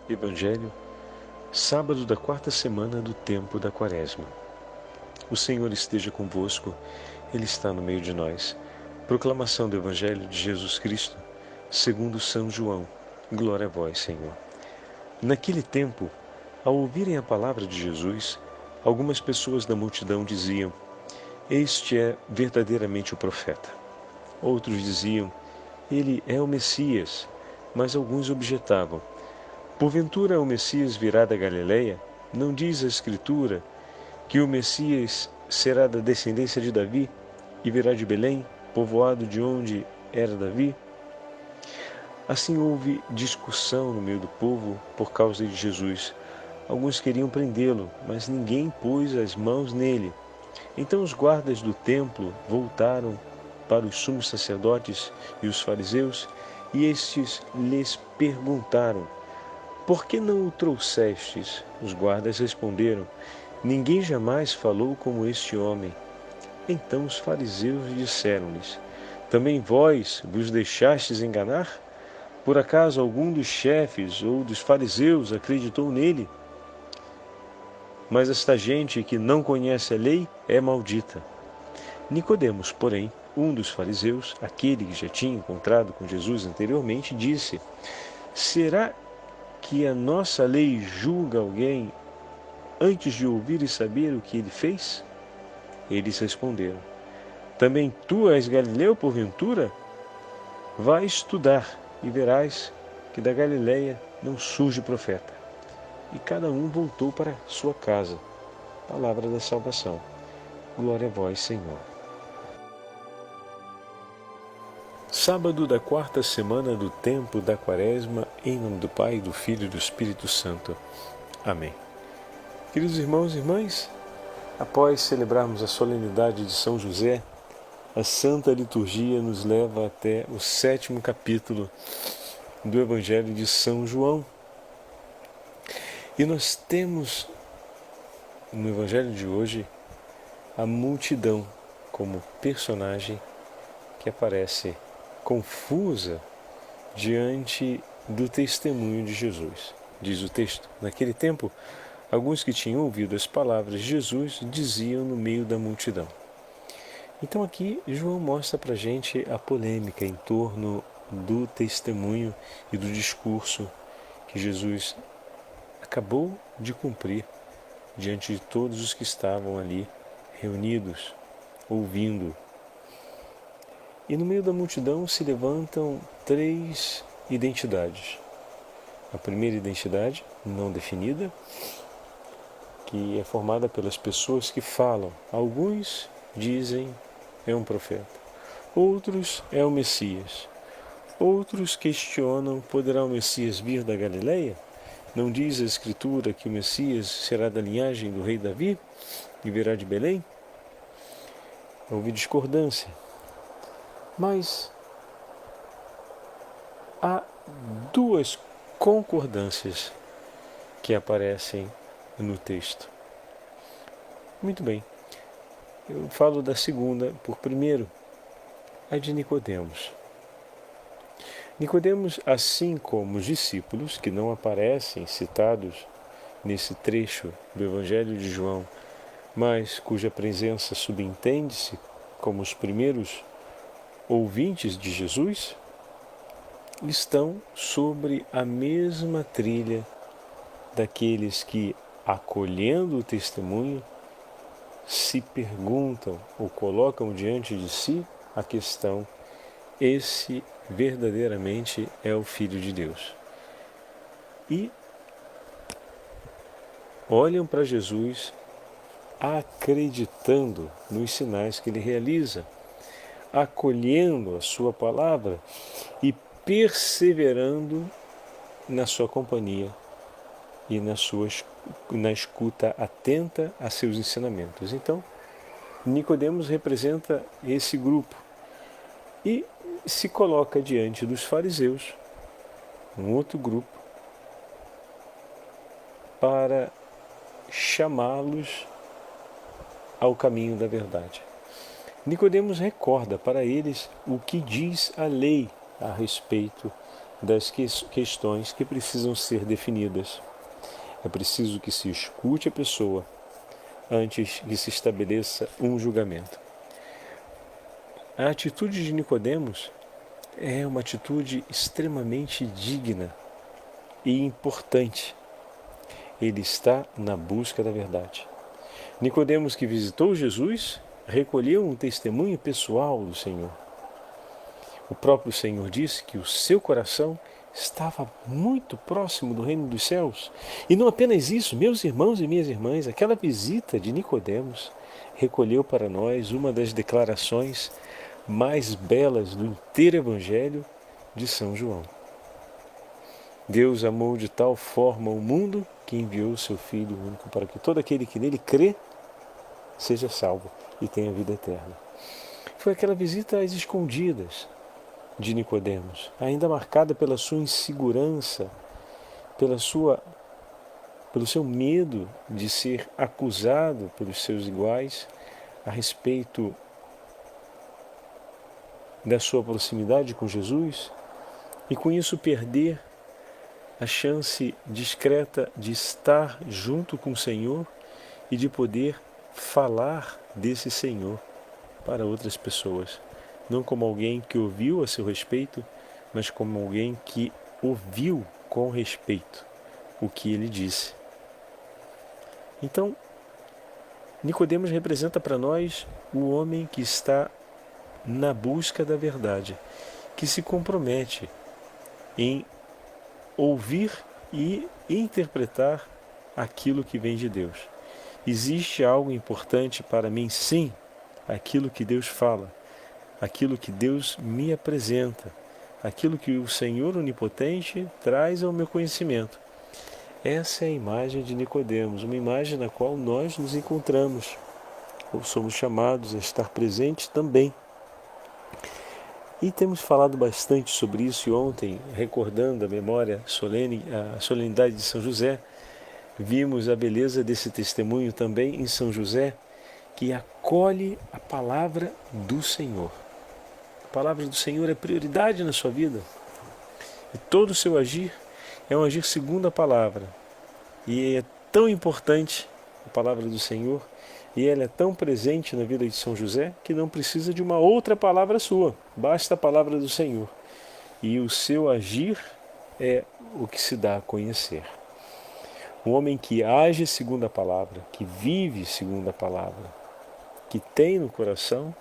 Evangelho, sábado da quarta semana do tempo da Quaresma. O Senhor esteja convosco, Ele está no meio de nós. Proclamação do Evangelho de Jesus Cristo, segundo São João. Glória a vós, Senhor. Naquele tempo, ao ouvirem a palavra de Jesus, algumas pessoas da multidão diziam: Este é verdadeiramente o profeta. Outros diziam: Ele é o Messias. Mas alguns objetavam: Porventura o Messias virá da Galileia? Não diz a Escritura que o Messias será da descendência de Davi e virá de Belém, povoado de onde era Davi? Assim houve discussão no meio do povo por causa de Jesus. Alguns queriam prendê-lo, mas ninguém pôs as mãos nele. Então os guardas do templo voltaram para os sumos sacerdotes e os fariseus, e estes lhes perguntaram: Por que não o trouxestes? Os guardas responderam: Ninguém jamais falou como este homem. Então os fariseus disseram-lhes: Também vós vos deixastes enganar? Por acaso algum dos chefes ou dos fariseus acreditou nele? Mas esta gente que não conhece a lei é maldita. Nicodemos, porém, um dos fariseus, aquele que já tinha encontrado com Jesus anteriormente, disse: Será que a nossa lei julga alguém antes de ouvir e saber o que ele fez? Eles responderam: Também tu és Galileu, porventura? Vai estudar e verás que da Galileia não surge profeta. E cada um voltou para sua casa. Palavra da salvação. Glória a vós, Senhor. Sábado da quarta semana do tempo da Quaresma, em nome do Pai, do Filho e do Espírito Santo. Amém. Queridos irmãos e irmãs, após celebrarmos a solenidade de São José, a Santa Liturgia nos leva até o 7º capítulo do Evangelho de São João. E nós temos no Evangelho de hoje a multidão como personagem que aparece confusa diante do testemunho de Jesus. Diz o texto: Naquele tempo, alguns que tinham ouvido as palavras de Jesus diziam no meio da multidão. Então aqui João mostra para a gente a polêmica em torno do testemunho e do discurso que Jesus acabou de cumprir diante de todos os que estavam ali reunidos, ouvindo. E no meio da multidão se levantam 3 identidades. A primeira identidade, não definida, que é formada pelas pessoas que falam. Alguns dizem é um profeta, outros é o Messias. Outros questionam: poderá o Messias vir da Galileia? Não diz a Escritura que o Messias será da linhagem do rei Davi e virá de Belém? Houve discordância. Mas há 2 concordâncias que aparecem no texto. Muito bem, eu falo da segunda por primeiro, a de Nicodemos. Nicodemos, assim como os discípulos, que não aparecem citados nesse trecho do Evangelho de João, mas cuja presença subentende-se como os primeiros ouvintes de Jesus, estão sobre a mesma trilha daqueles que, acolhendo o testemunho, se perguntam ou colocam diante de si a questão: esse verdadeiramente é o Filho de Deus? E olham para Jesus acreditando nos sinais que ele realiza, acolhendo a sua palavra e perseverando na sua companhia e na escuta atenta a seus ensinamentos. Então, Nicodemos representa esse grupo e se coloca diante dos fariseus, um outro grupo, para chamá-los ao caminho da verdade. Nicodemos recorda para eles o que diz a lei a respeito das questões que precisam ser definidas. É preciso que se escute a pessoa antes que se estabeleça um julgamento. A atitude de Nicodemos é uma atitude extremamente digna e importante. Ele está na busca da verdade. Nicodemos, que visitou Jesus, recolheu um testemunho pessoal do Senhor. O próprio Senhor disse que o seu coração estava muito próximo do reino dos céus. E não apenas isso, meus irmãos e minhas irmãs, aquela visita de Nicodemos recolheu para nós uma das declarações mais belas do inteiro Evangelho de São João. Deus amou de tal forma o mundo que enviou o seu Filho único para que todo aquele que nele crê seja salvo e tenha vida eterna. Foi aquela visita às escondidas de Nicodemos, ainda marcada pela sua insegurança, pelo seu medo de ser acusado pelos seus iguais a respeito da sua proximidade com Jesus e com isso perder a chance discreta de estar junto com o Senhor e de poder falar desse Senhor para outras pessoas. Não como alguém que ouviu a seu respeito, mas como alguém que ouviu com respeito o que ele disse. Então, Nicodemos representa para nós o homem que está na busca da verdade, que se compromete em ouvir e interpretar aquilo que vem de Deus. Existe algo importante para mim, sim, aquilo que Deus fala, aquilo que Deus me apresenta, aquilo que o Senhor Onipotente traz ao meu conhecimento. Essa é a imagem de Nicodemos, uma imagem na qual nós nos encontramos, ou somos chamados a estar presentes também. E temos falado bastante sobre isso, e ontem, recordando a memória solene, a solenidade de São José, vimos a beleza desse testemunho também em São José, que acolhe a palavra do Senhor. A palavra do Senhor é prioridade na sua vida. E todo o seu agir é um agir segundo a palavra. E é tão importante a palavra do Senhor, e ela é tão presente na vida de São José, que não precisa de uma outra palavra sua, basta a palavra do Senhor. E o seu agir é o que se dá a conhecer. Um homem que age segundo a palavra, que vive segundo a palavra, que tem no coração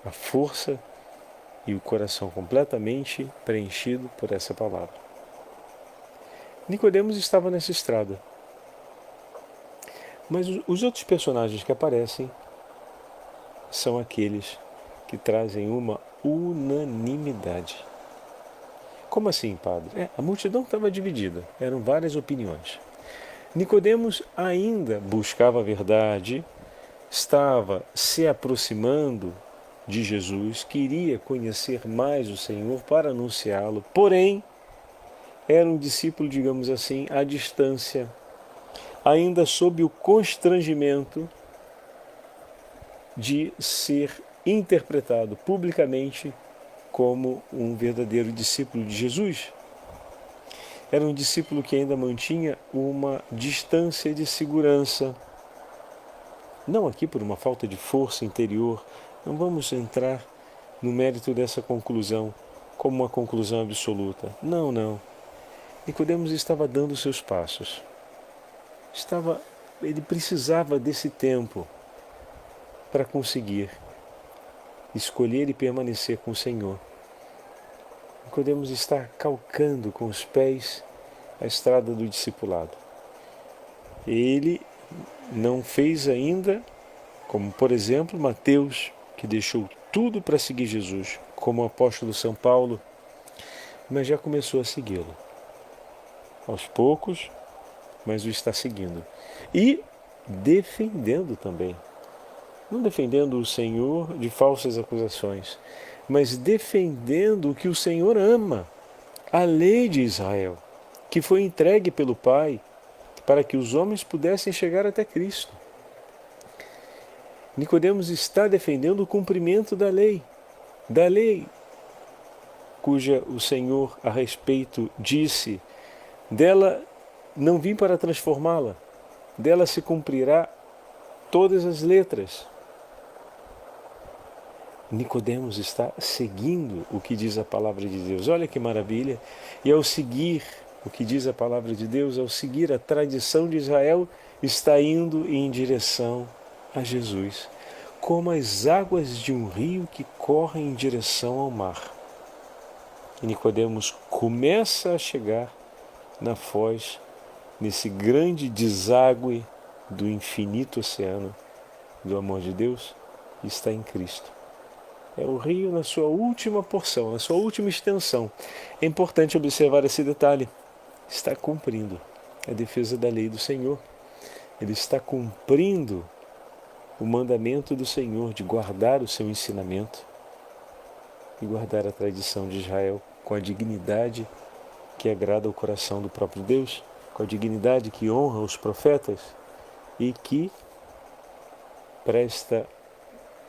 a força e o coração completamente preenchido por essa palavra. Nicodemos estava nessa estrada. Mas os outros personagens que aparecem são aqueles que trazem uma unanimidade. Como assim, padre? A multidão estava dividida, eram várias opiniões. Nicodemos ainda buscava a verdade, estava se aproximando de Jesus, queria conhecer mais o Senhor para anunciá-lo, porém, era um discípulo, digamos assim, à distância, ainda sob o constrangimento de ser interpretado publicamente como um verdadeiro discípulo de Jesus. Era um discípulo que ainda mantinha uma distância de segurança, não aqui por uma falta de força interior. Não vamos entrar no mérito dessa conclusão como uma conclusão absoluta. Não. Nicodemos estava dando seus passos. Ele precisava desse tempo para conseguir escolher e permanecer com o Senhor. Nicodemos está calcando com os pés a estrada do discipulado. Ele não fez ainda, como por exemplo Mateus, que deixou tudo para seguir Jesus, como o apóstolo São Paulo, mas já começou a segui-lo. Aos poucos, mas o está seguindo. E defendendo também. Não defendendo o Senhor de falsas acusações, mas defendendo o que o Senhor ama, a lei de Israel, que foi entregue pelo Pai para que os homens pudessem chegar até Cristo. Nicodemos está defendendo o cumprimento da lei cuja o Senhor a respeito disse: dela não vim para transformá-la, dela se cumprirá todas as letras. Nicodemos está seguindo o que diz a palavra de Deus. Olha que maravilha! E ao seguir o que diz a palavra de Deus, ao seguir a tradição de Israel, está indo em direção a Jesus, como as águas de um rio que correm em direção ao mar. E Nicodemos começa a chegar na foz, nesse grande deságue do infinito oceano do amor de Deus, e está em Cristo. É o rio na sua última porção, na sua última extensão. É importante observar esse detalhe. Está cumprindo a defesa da lei do Senhor. Ele está cumprindo o mandamento do Senhor de guardar o seu ensinamento e guardar a tradição de Israel com a dignidade que agrada ao coração do próprio Deus, com a dignidade que honra os profetas e que presta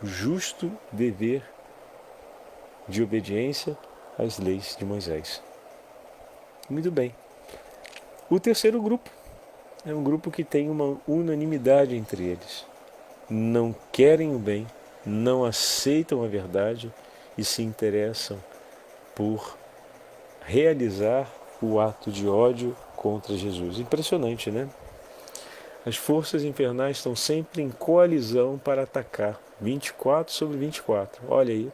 o justo dever de obediência às leis de Moisés. Muito bem. O terceiro grupo é um grupo que tem uma unanimidade entre eles. Não querem o bem, não aceitam a verdade e se interessam por realizar o ato de ódio contra Jesus. Impressionante, né? As forças infernais estão sempre em coalizão para atacar. 24 sobre 24. Olha aí.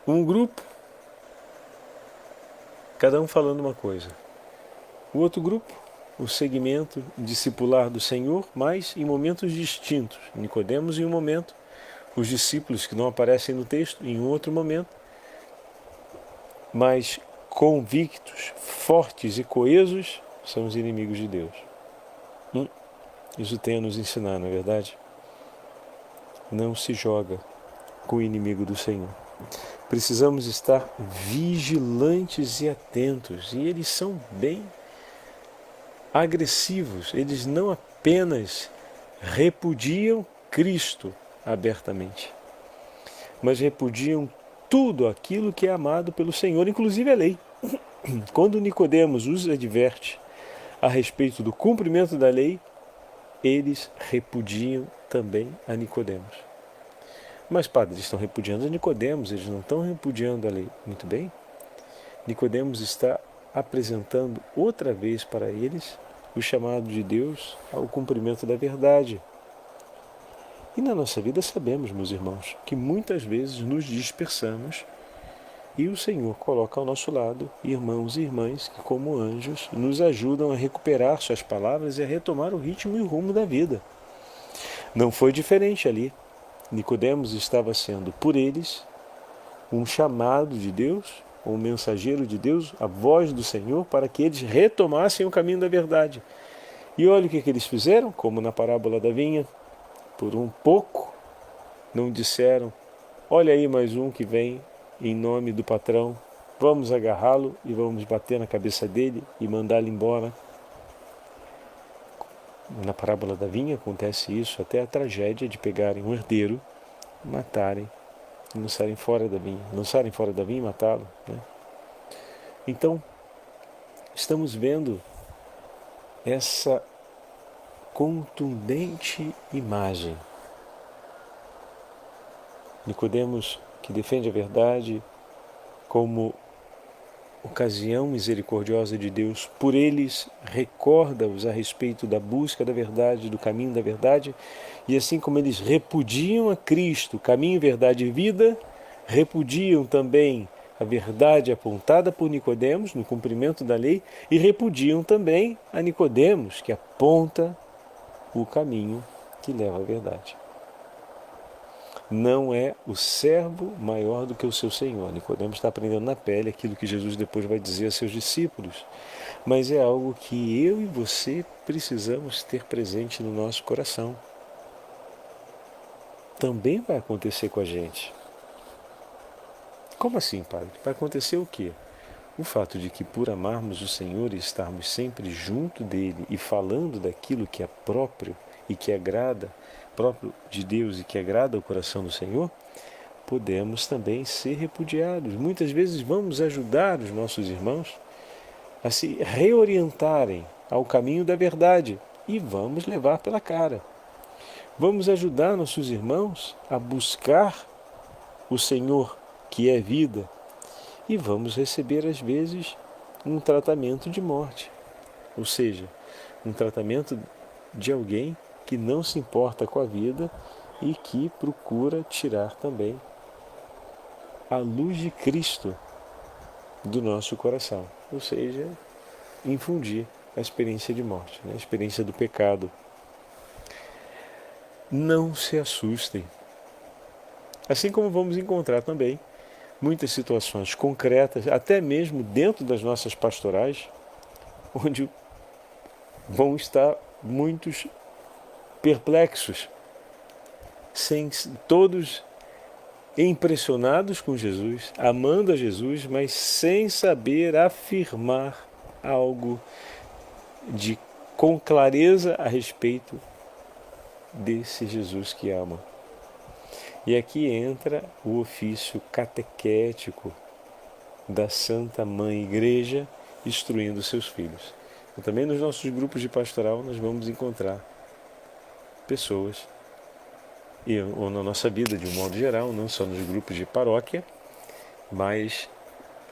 Um grupo, cada um falando uma coisa. O outro grupo, o segmento discipular do Senhor, mas em momentos distintos. Nicodemos em um momento, os discípulos que não aparecem no texto em um outro momento, mas convictos, fortes e coesos, são os inimigos de Deus. Isso tem a nos ensinar, não é verdade? Não se joga com o inimigo do Senhor. Precisamos estar vigilantes e atentos. E eles são bem agressivos. Eles não apenas repudiam Cristo abertamente, mas repudiam tudo aquilo que é amado pelo Senhor, inclusive a lei. Quando Nicodemos os adverte a respeito do cumprimento da lei, eles repudiam também a Nicodemos. Mas, padre, eles estão repudiando a Nicodemos, eles não estão repudiando a lei. Muito bem. Nicodemos está apresentando outra vez para eles o chamado de Deus ao cumprimento da verdade. E na nossa vida sabemos, meus irmãos, que muitas vezes nos dispersamos e o Senhor coloca ao nosso lado irmãos e irmãs que, como anjos, nos ajudam a recuperar suas palavras e a retomar o ritmo e o rumo da vida. Não foi diferente ali. Nicodemos estava sendo, por eles, um chamado de Deus, um mensageiro de Deus, a voz do Senhor, para que eles retomassem o caminho da verdade. E olha o que eles fizeram, como na parábola da vinha. Por um pouco, não disseram: olha aí mais um que vem em nome do patrão, vamos agarrá-lo e vamos bater na cabeça dele e mandá-lo embora. Na parábola da vinha acontece isso, até a tragédia de pegarem um herdeiro, matarem, lançarem fora da vinha e matá-lo, né? Então, estamos vendo essa contundente imagem. Nicodemos, que defende a verdade como ocasião misericordiosa de Deus, por eles recorda-os a respeito da busca da verdade, do caminho da verdade, e assim como eles repudiam a Cristo, caminho, verdade e vida, repudiam também a verdade apontada por Nicodemos no cumprimento da lei e repudiam também a Nicodemos, que aponta o caminho que leva à verdade. Não é o servo maior do que o seu Senhor. Nicodemos está aprendendo na pele aquilo que Jesus depois vai dizer a seus discípulos. Mas é algo que eu e você precisamos ter presente no nosso coração. Também vai acontecer com a gente. Como assim, padre? Vai acontecer o quê? O fato de que, por amarmos o Senhor e estarmos sempre junto dele e falando daquilo que é próprio e que agrada, próprio de Deus e que agrada o coração do Senhor, podemos também ser repudiados. Muitas vezes vamos ajudar os nossos irmãos a se reorientarem ao caminho da verdade e vamos levar pela cara. Vamos ajudar nossos irmãos a buscar o Senhor, que é vida, e vamos receber às vezes um tratamento de morte, ou seja, um tratamento de alguém que não se importa com a vida e que procura tirar também a luz de Cristo do nosso coração, ou seja, infundir a experiência de morte, a experiência do pecado. Não se assustem. Assim como vamos encontrar também muitas situações concretas, até mesmo dentro das nossas pastorais, onde vão estar muitos perplexos, todos impressionados com Jesus, amando a Jesus, mas sem saber afirmar algo com clareza a respeito desse Jesus que ama. E aqui entra o ofício catequético da Santa Mãe Igreja instruindo seus filhos. E também nos nossos grupos de pastoral nós vamos encontrar pessoas, ou na nossa vida de um modo geral, não só nos grupos de paróquia, mas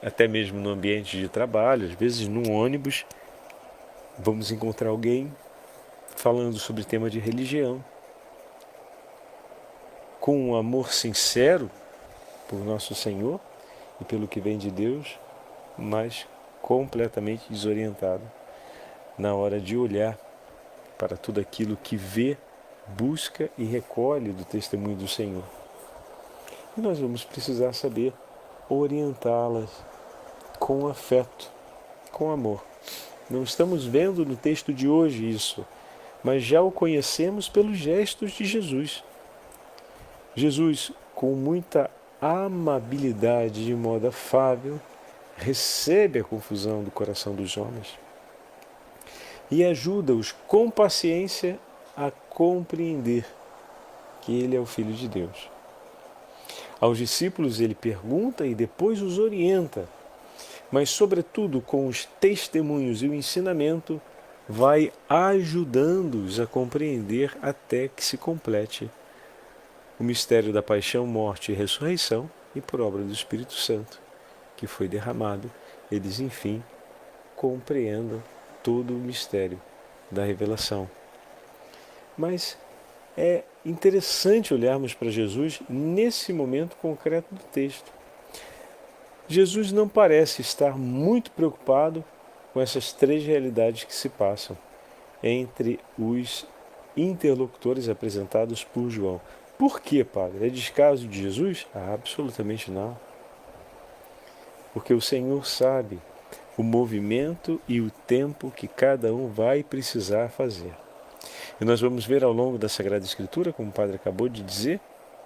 até mesmo no ambiente de trabalho, às vezes num ônibus, vamos encontrar alguém falando sobre tema de religião, com um amor sincero por nosso Senhor e pelo que vem de Deus, mas completamente desorientado na hora de olhar para tudo aquilo que vê, busca e recolhe do testemunho do Senhor. E nós vamos precisar saber orientá-las com afeto, com amor. Não estamos vendo no texto de hoje isso, mas já o conhecemos pelos gestos de Jesus. Jesus, com muita amabilidade, de modo afável, recebe a confusão do coração dos homens e ajuda-os com paciência a compreender que Ele é o Filho de Deus. Aos discípulos ele pergunta e depois os orienta, mas sobretudo com os testemunhos e o ensinamento vai ajudando-os a compreender até que se complete o mistério da paixão, morte e ressurreição, e por obra do Espírito Santo, que foi derramado, eles enfim compreendam todo o mistério da revelação. Mas é interessante olharmos para Jesus nesse momento concreto do texto. Jesus não parece estar muito preocupado com essas três realidades que se passam entre os interlocutores apresentados por João. Por quê, Padre? É descaso de Jesus? Absolutamente não. Porque o Senhor sabe o movimento e o tempo que cada um vai precisar fazer. E nós vamos ver ao longo da Sagrada Escritura, como o Padre acabou de dizer,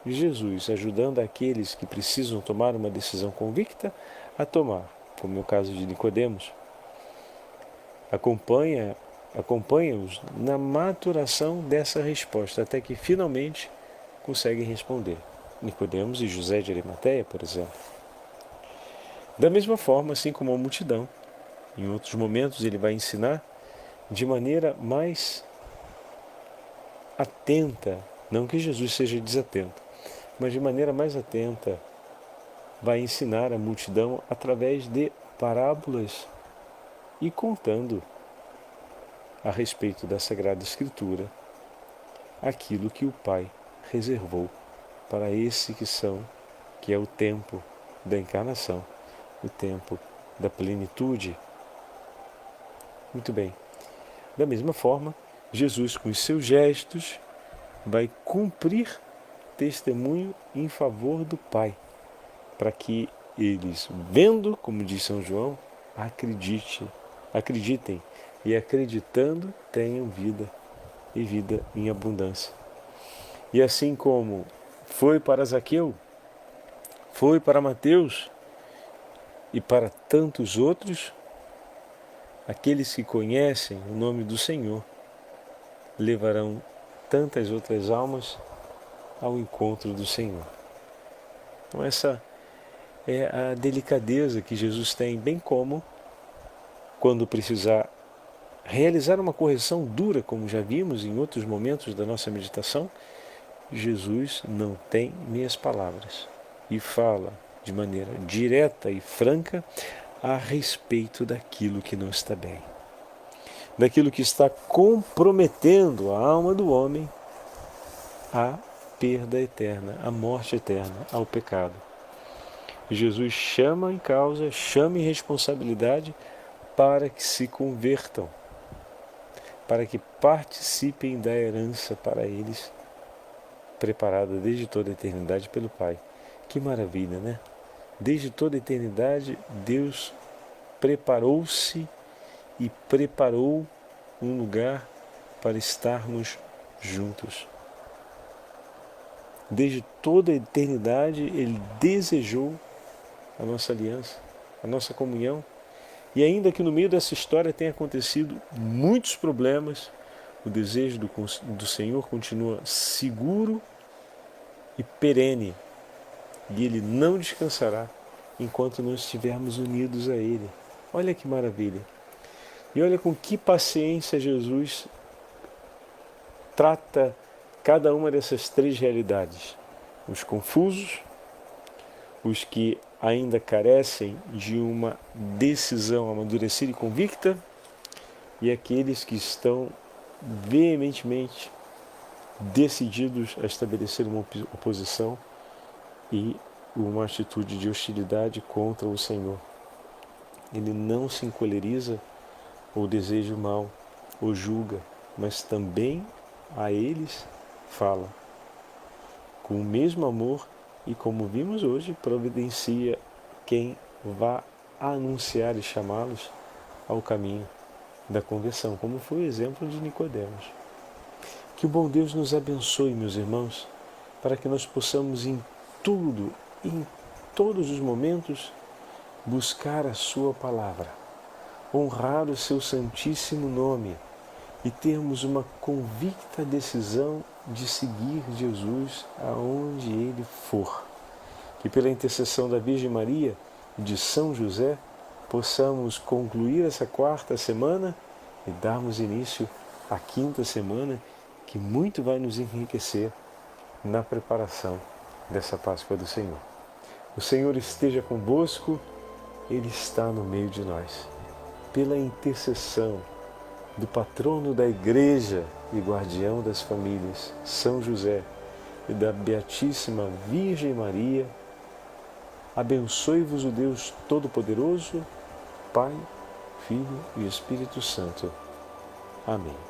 Jesus ajudando aqueles que precisam tomar uma decisão convicta a tomar, como é o caso de Nicodemos. Acompanha-os na maturação dessa resposta, até que finalmente conseguem responder. Nicodemos e José de Arimateia, por exemplo. Da mesma forma, assim como a multidão, em outros momentos ele vai ensinar de maneira mais atenta, não que Jesus seja desatento, mas de maneira mais atenta, vai ensinar a multidão através de parábolas e contando a respeito da Sagrada Escritura aquilo que o Pai reservou para esse que é o tempo da encarnação, o tempo da plenitude. Muito bem. Da mesma forma, Jesus, com os seus gestos, vai cumprir testemunho em favor do Pai, para que eles, vendo, como diz São João, acreditem e acreditando tenham vida e vida em abundância. E assim como foi para Zaqueu, foi para Mateus e para tantos outros, aqueles que conhecem o nome do Senhor levarão tantas outras almas ao encontro do Senhor. Então essa é a delicadeza que Jesus tem, bem como quando precisar realizar uma correção dura, como já vimos em outros momentos da nossa meditação, Jesus não tem meias palavras e fala de maneira direta e franca a respeito daquilo que não está bem, daquilo que está comprometendo a alma do homem à perda eterna, à morte eterna, ao pecado. Jesus chama em causa, chama em responsabilidade para que se convertam, para que participem da herança para eles, preparada desde toda a eternidade pelo Pai. Que maravilha, né? Desde toda a eternidade, Deus preparou-se e preparou um lugar para estarmos juntos. Desde toda a eternidade, Ele desejou a nossa aliança, a nossa comunhão. E ainda que no meio dessa história tenha acontecido muitos problemas, o desejo do Senhor continua seguro e perene. E Ele não descansará enquanto não estivermos unidos a Ele. Olha que maravilha! E olha com que paciência Jesus trata cada uma dessas três realidades. Os confusos, os que ainda carecem de uma decisão amadurecida e convicta, e aqueles que estão veementemente decididos a estabelecer uma oposição e uma atitude de hostilidade contra o Senhor. Ele não se encoleriza ou deseja o mal, ou julga, mas também a eles fala. Com o mesmo amor e, como vimos hoje, providencia quem vá anunciar e chamá-los ao caminho da conversão, como foi o exemplo de Nicodemos. Que o bom Deus nos abençoe, meus irmãos, para que nós possamos em tudo, em todos os momentos, buscar a sua palavra, honrar o seu santíssimo nome e termos uma convicta decisão de seguir Jesus aonde Ele for. Que pela intercessão da Virgem Maria e de São José possamos concluir essa quarta semana e darmos início à quinta semana, que muito vai nos enriquecer na preparação dessa Páscoa do Senhor. O Senhor esteja convosco, Ele está no meio de nós. Pela intercessão do patrono da Igreja e guardião das famílias, São José, e da Beatíssima Virgem Maria, abençoe-vos o Deus Todo-Poderoso, Pai, Filho e Espírito Santo. Amém.